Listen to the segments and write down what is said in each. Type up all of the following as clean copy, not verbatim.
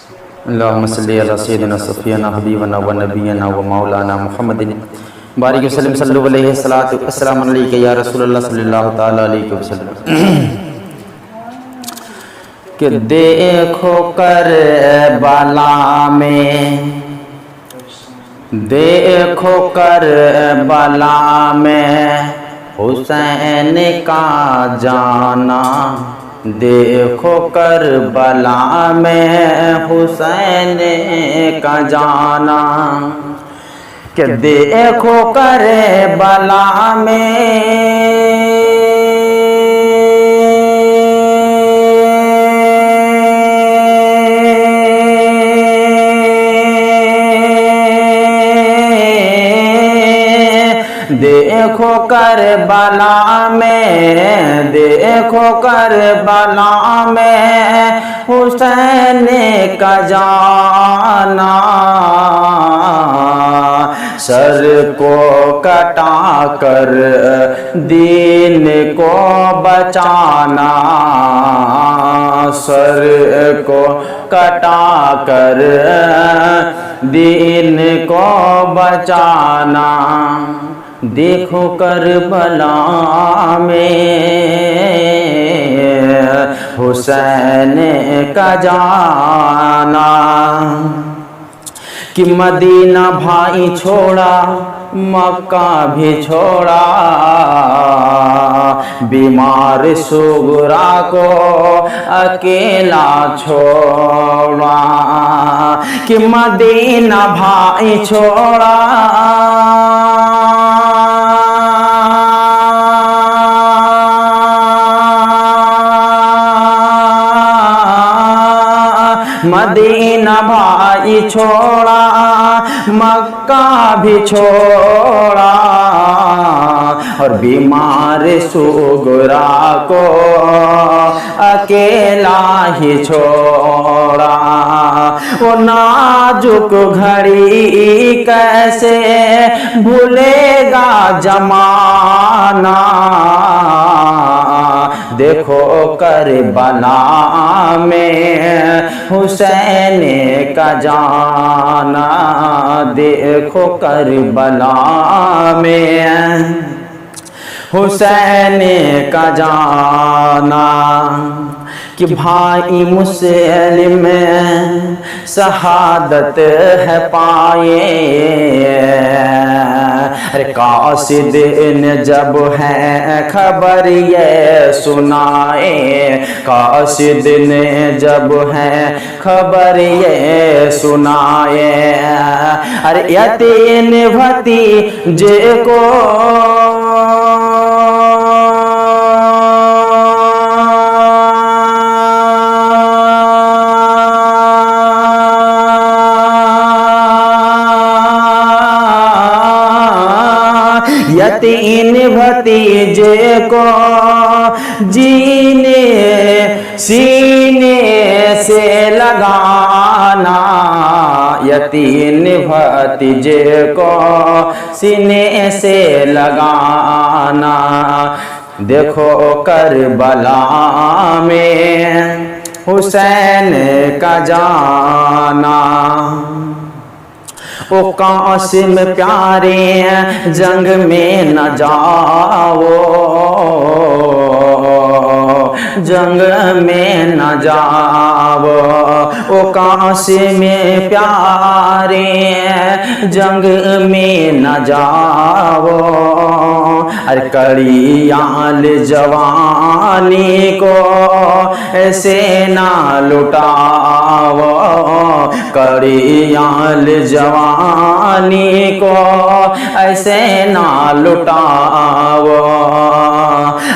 अल्लाहुम्मा सल्लि अला सय्यिदिना सफ़ीना हबीबना व नबीना व मौलाना मुहम्मदिन बारिक वसल्लम सल्लल्लाहु अलैहि सलातु वस्सलाम अलैका या रसूलल्लाह सल्लल्लाहु ताला अलैहि वसल्लम। कि देखो करबला में, देखो करबला में हुसैन का जाना, देखो करबला में हुसैन का जाना। कि देखो करबला में देखो करबला में, देखो करबला में हुसैन का जाना। सर को कटा कर दीन को बचाना, सर को कटा कर दीन को बचाना। देखो करबला में हुसैन का जाना। कि मदीना भाई छोड़ा, मक्का भी छोड़ा, बीमार सुगरा को अकेला छोड़ा। कि मदीना भाई छोड़ा, मदीना भाई छोड़ा, मक्का भी छोड़ा, और बीमार सुगरा को अकेला ही छोड़ा। वो नाजुक घड़ी कैसे भूलेगा जमाना। देखो करबला में हुसैन का जाना, देखो करबला में हुसैन का जाना। कि भाई मुस्लिम शहादत है पाए, अरे कासिद ने जब है खबर ये सुनाए, कासिद ने जब है खबर ये सुनाए। अरे यतीन भतीजे को यतीन भतीजे को जीने सीने से लगाना, यतीन भतीजे को सीने से लगाना। देखो करबला में हुसैन का जाना। ओ कासिम प्यारे जंग में न जाओ, जंग में न जाओ। ओ कासिम प्यारे जंग में न जाओ। अरे कड़ियाल जवानी को ऐसे ना लुटाओ, कड़ियाल जवानी को ऐसे ना लुटाओ।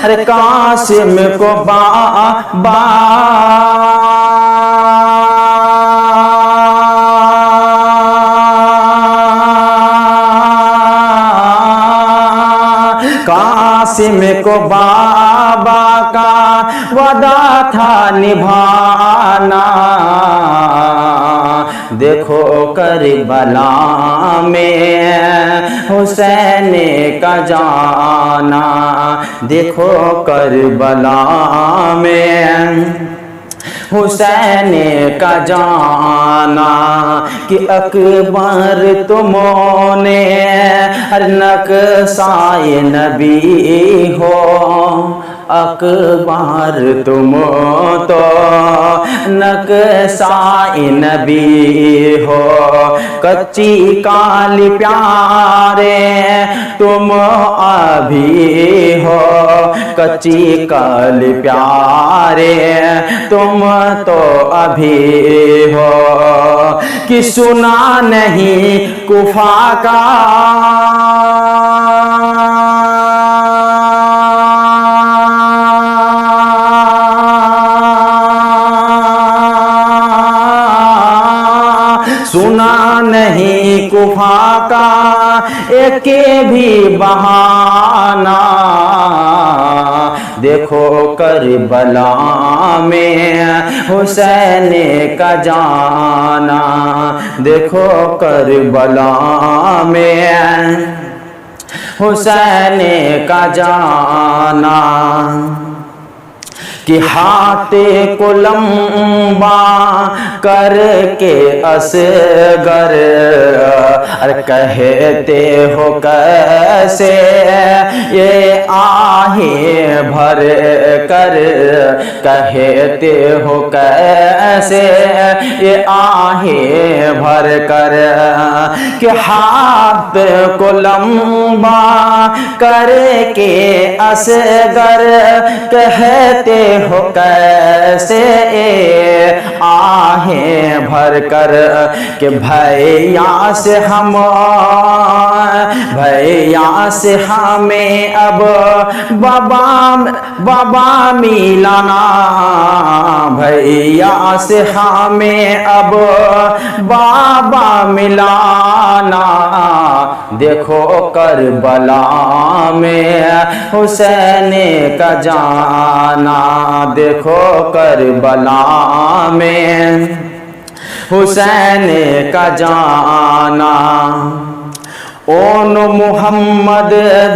अरे कासिम को बा कासिम को बाबा का वादा था निभाना। देखो करबला में हुसैन का जाना, देखो करबला में हुसैन का जाना कि अकबर तुमने हर नक्शाए नबी हो। अकबर तुम तो नक्शाए नबी हो। कच्ची काली प्यारे तुम अभी हो। कच्ची काली प्यारे तुम तो अभी हो। कि सुना नहीं कुफा का सुना नहीं कुफा का एक भी बहाना। देखो करबला में हुसैन का जाना। देखो करबला में हुसैन का जाना कि हाथे को लंबा करके असगर अरे कहते हो कैसे ये आहे भर कर। कहते हो कैसे ये आहे भर कर कि हाथ को लंबा करके असगर कहते हो कैसे आहें भर कर कि भैया से हमें अब बाबा मिलाना। भैया से हमें अब बाबा मिलाना। देखो करबला में हुसैन का जाना। देखो करबला में हुसैन का जाना। ओन मोहम्मद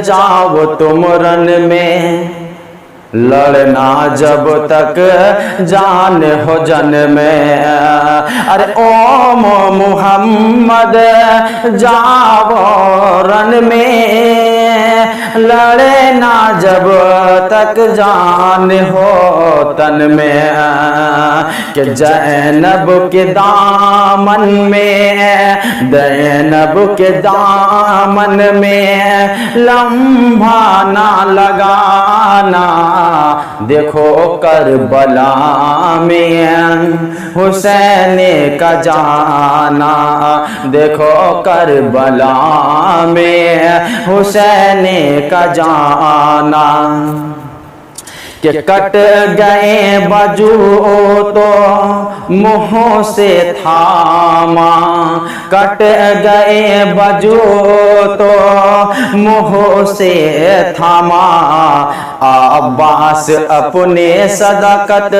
जाओ तुम रन में लड़ना जब तक जान हो जन में। अरे ओम मोहम्मद जाओ रन में लड़ना जब तक जान हो तन में। कि ज़ैनब के दामन में ज़ैनब के दामन में लम्हा ना लगाना। देखो करबला में हुसैन का जाना। देखो करबला में हुसैन का जाना। कि कट गए बाजू तो मुँह से थामा। कट गए बाजू तो मुँह से थामा। अब्बास अपने सदाकत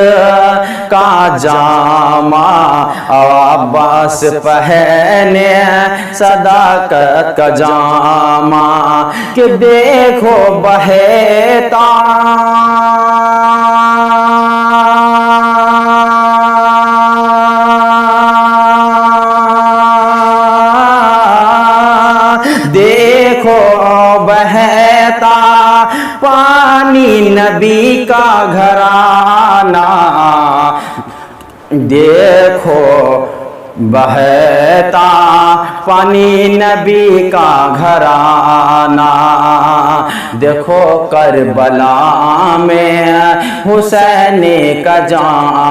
का जामा। अब्बास पहने सदाकत का जामा। कि देखो बहेता देखो बहता पानी नबी का घराना। देखो बहता पानी नबी का घराना। देखो करबला में हुसैन का जान।